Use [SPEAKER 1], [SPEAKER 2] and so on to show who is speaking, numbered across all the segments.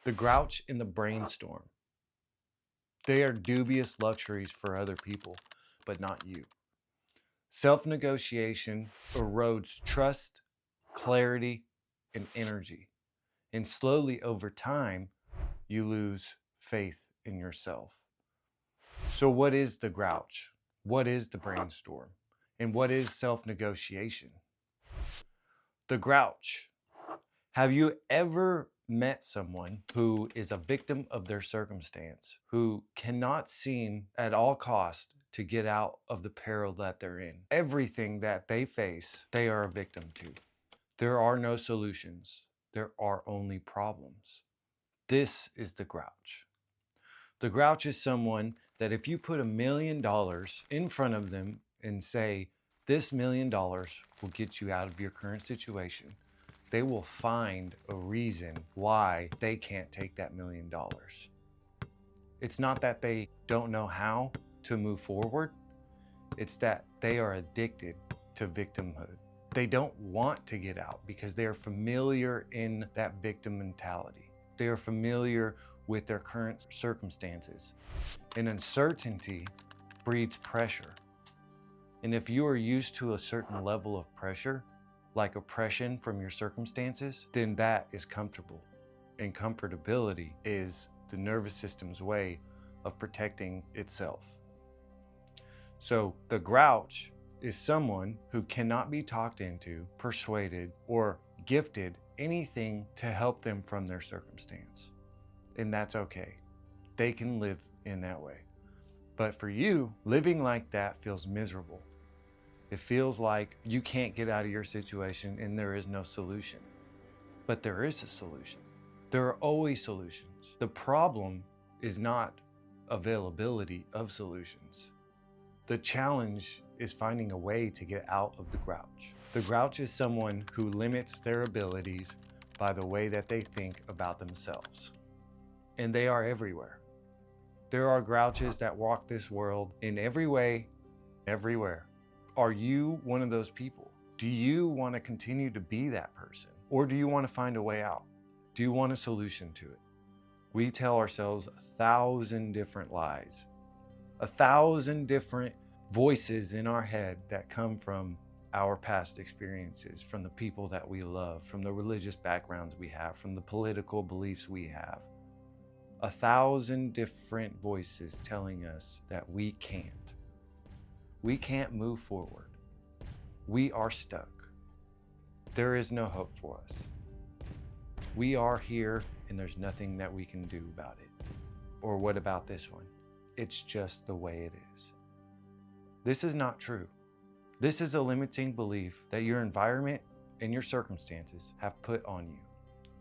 [SPEAKER 1] The grouch and the brainstorm. They are dubious luxuries for other people, but not you. Self-negotiation erodes trust, clarity, and energy. And slowly over time, you lose faith in yourself. So what is the grouch? What is the brainstorm? And what is self-negotiation? The grouch. Have you ever met someone who is a victim of their circumstance, who cannot seem at all costs to get out of the peril that they're in? Everything that they face, they are a victim to. There are no solutions. There are only problems. This is the grouch. The grouch is someone that if you put $1 million in front of them and say, this $1 million will get you out of your current situation, they will find a reason why they can't take that $1 million. It's not that they don't know how to move forward. It's that they are addicted to victimhood. They don't want to get out because they are familiar in that victim mentality. They are familiar with their current circumstances. And uncertainty breeds pressure. And if you are used to a certain level of pressure, like oppression from your circumstances, then that is comfortable. And comfortability is the nervous system's way of protecting itself. So the grouch is someone who cannot be talked into, persuaded, or gifted anything to help them from their circumstance. And that's okay. They can live in that way. But for you, living like that feels miserable. It feels like you can't get out of your situation and there is no solution. But there is a solution. There are always solutions. The problem is not availability of solutions. The challenge is finding a way to get out of the grouch. The grouch is someone who limits their abilities by the way that they think about themselves. And they are everywhere. There are grouches that walk this world in every way, everywhere. Are you one of those people? Do you want to continue to be that person? Or do you want to find a way out? Do you want a solution to it? We tell ourselves 1,000 different lies, 1,000 different voices in our head that come from our past experiences, from the people that we love, from the religious backgrounds we have, from the political beliefs we have. 1,000 different voices telling us that we can't. We can't move forward. We are stuck. There is no hope for us. We are here and there's nothing that we can do about it. Or what about this one? It's just the way it is. This is not true. This is a limiting belief that your environment and your circumstances have put on you.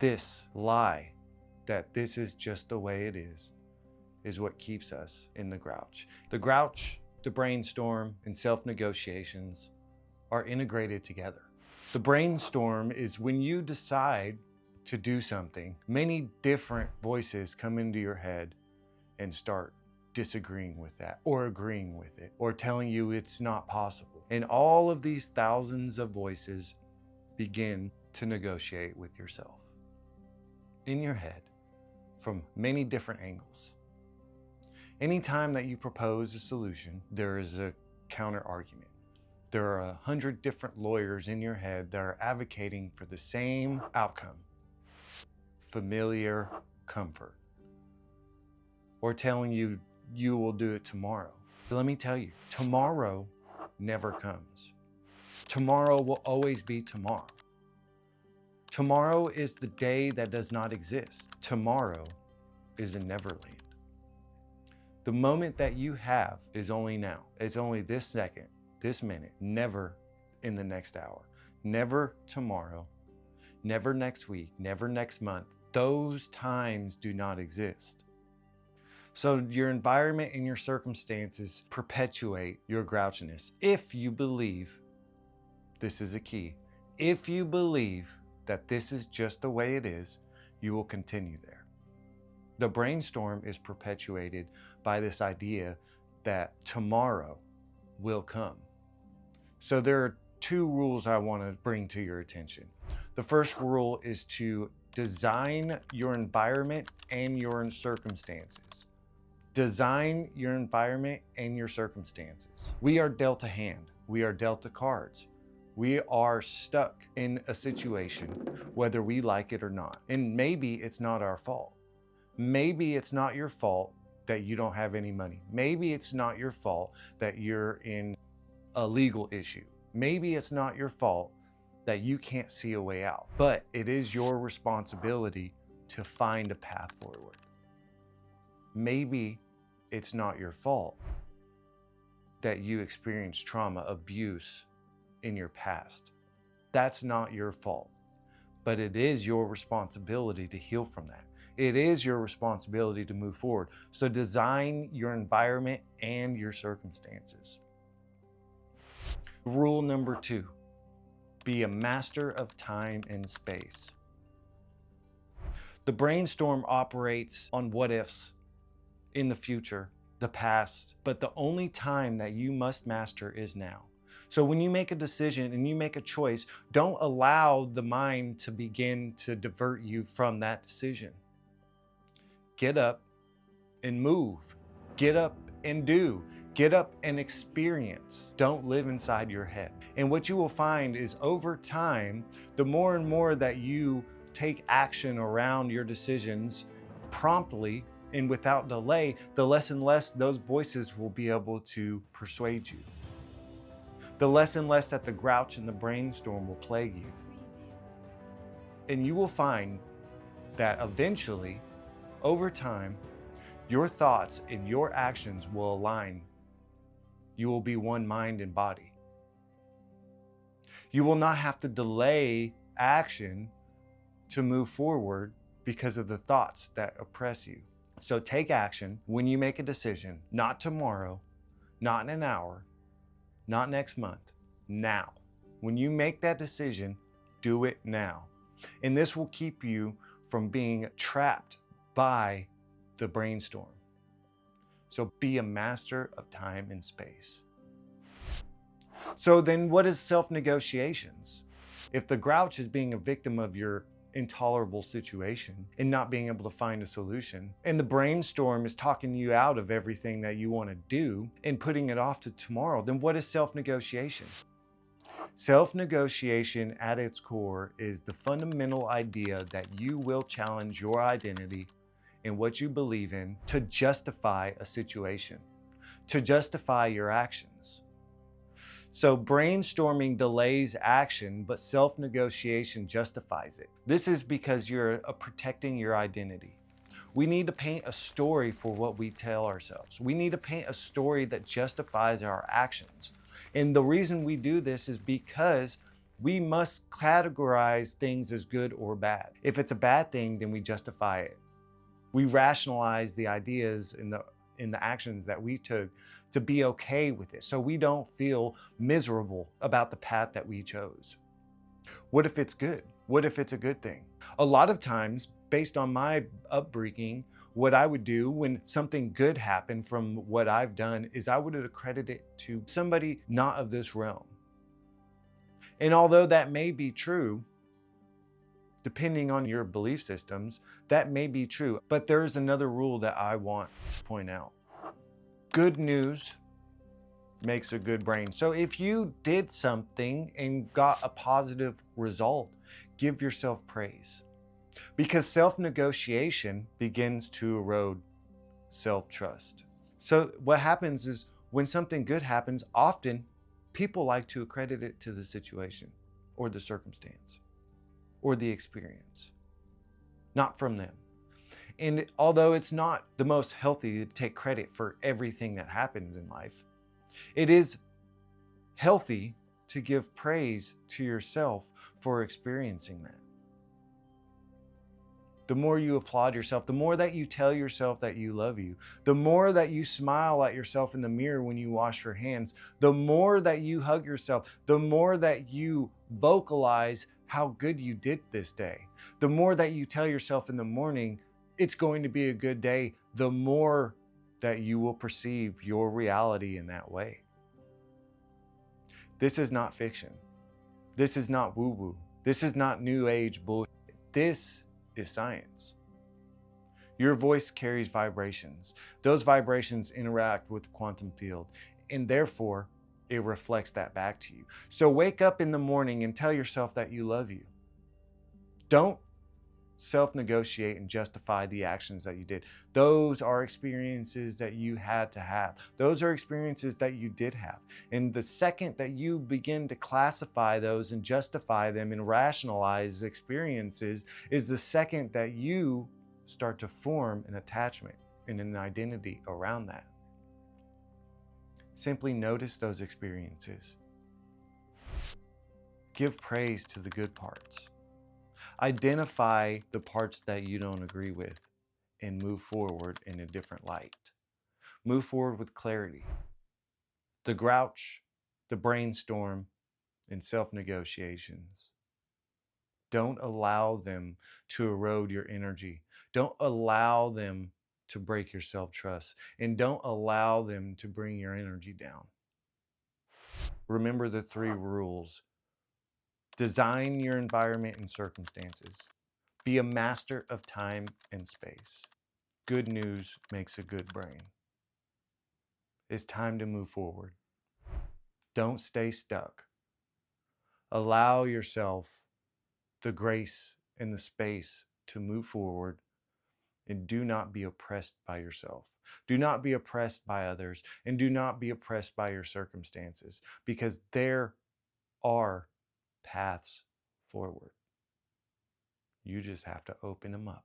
[SPEAKER 1] This lie that this is just the way it is what keeps us in the grouch. The grouch, the brainstorm, and self-negotiations are integrated together. The brainstorm is when you decide to do something, many different voices come into your head and start disagreeing with that, or agreeing with it, or telling you it's not possible. And all of these thousands of voices begin to negotiate with yourself in your head from many different angles. Anytime that you propose a solution, there is a counter argument. There are 100 different lawyers in your head that are advocating for the same outcome, familiar comfort, or telling you you will do it tomorrow. But let me tell you, tomorrow never comes. Tomorrow will always be tomorrow. Tomorrow is the day that does not exist. Tomorrow is a neverland. The moment that you have is only now. It's only this second, this minute, never in the next hour, never tomorrow, never next week, never next month. Those times do not exist. So your environment and your circumstances perpetuate your grouchiness. If you believe, this is a key, if you believe that this is just the way it is, you will continue there. The brainstorm is perpetuated by this idea that tomorrow will come. So there are two rules I want to bring to your attention. The first rule is to design your environment and your circumstances. Design your environment and your circumstances. We are dealt a hand. We are dealt the cards. We are stuck in a situation, whether we like it or not. And maybe it's not our fault. Maybe it's not your fault that you don't have any money. Maybe it's not your fault that you're in a legal issue. Maybe it's not your fault that you can't see a way out. But it is your responsibility to find a path forward. Maybe it's not your fault that you experienced trauma, abuse in your past. That's not your fault. But it is your responsibility to heal from that. It is your responsibility to move forward. So design your environment and your circumstances. Rule number 2, be a master of time and space. The brainstorm operates on what ifs in the future, the past, but the only time that you must master is now. So when you make a decision and you make a choice, don't allow the mind to begin to divert you from that decision. Get up and move. Get up and do. Get up and experience. Don't live inside your head. And what you will find is over time, the more and more that you take action around your decisions promptly and without delay, the less and less those voices will be able to persuade you. The less and less that the grouch and the brainstorm will plague you. And you will find that eventually, over time, your thoughts and your actions will align. You will be one mind and body. You will not have to delay action to move forward because of the thoughts that oppress you. So take action when you make a decision, not tomorrow, not in an hour, not next month, now. When you make that decision, do it now. And this will keep you from being trapped by the brainstorm. So be a master of time and space. So then what is self-negotiations? If the grouch is being a victim of your intolerable situation and not being able to find a solution, and the brainstorm is talking you out of everything that you want to do and putting it off to tomorrow, then what is self-negotiation? Self-negotiation at its core is the fundamental idea that you will challenge your identity and what you believe in to justify a situation, to justify your actions. So brainstorming delays action, but self-negotiation justifies it. This is because you're protecting your identity. We need to paint a story for what we tell ourselves. We need to paint a story that justifies our actions. And the reason we do this is because we must categorize things as good or bad. If it's a bad thing, then we justify it. We rationalize the ideas and the actions that we took to be okay with it, so we don't feel miserable about the path that we chose. What if it's good? What if it's a good thing? A lot of times, based on my upbringing, what I would do when something good happened from what I've done is I would accredit it to somebody not of this realm. And although that may be true, depending on your belief systems, that may be true. But there's another rule that I want to point out. Good news makes a good brain. So if you did something and got a positive result, give yourself praise. Because self-negotiation begins to erode self-trust. So what happens is when something good happens, often people like to accredit it to the situation or the circumstance or the experience, not from them. And although it's not the most healthy to take credit for everything that happens in life, it is healthy to give praise to yourself for experiencing that. The more you applaud yourself, the more that you tell yourself that you love you, the more that you smile at yourself in the mirror when you wash your hands, the more that you hug yourself, the more that you vocalize how good you did this day, the more that you tell yourself in the morning, it's going to be a good day, the more that you will perceive your reality in that way. This is not fiction. This is not woo-woo. This is not new age bullshit. This is science. Your voice carries vibrations. Those vibrations interact with the quantum field, and therefore it reflects that back to you. So wake up in the morning and tell yourself that you love you. Don't self-negotiate and justify the actions that you did. Those are experiences that you had to have. Those are experiences that you did have. And the second that you begin to classify those and justify them and rationalize experiences is the second that you start to form an attachment and an identity around that. Simply notice those experiences. Give praise to the good parts. Identify the parts that you don't agree with and move forward in a different light. Move forward with clarity. The grouch, the brainstorm, and self-negotiations. Don't allow them to erode your energy. Don't allow them to break your self-trust. And don't allow them to bring your energy down. Remember the 3 rules. Design your environment and circumstances. Be a master of time and space. Good news makes a good brain. It's time to move forward. Don't stay stuck. Allow yourself the grace and the space to move forward, and do not be oppressed by yourself. Do not be oppressed by others, and do not be oppressed by your circumstances, because there are paths forward. You just have to open them up.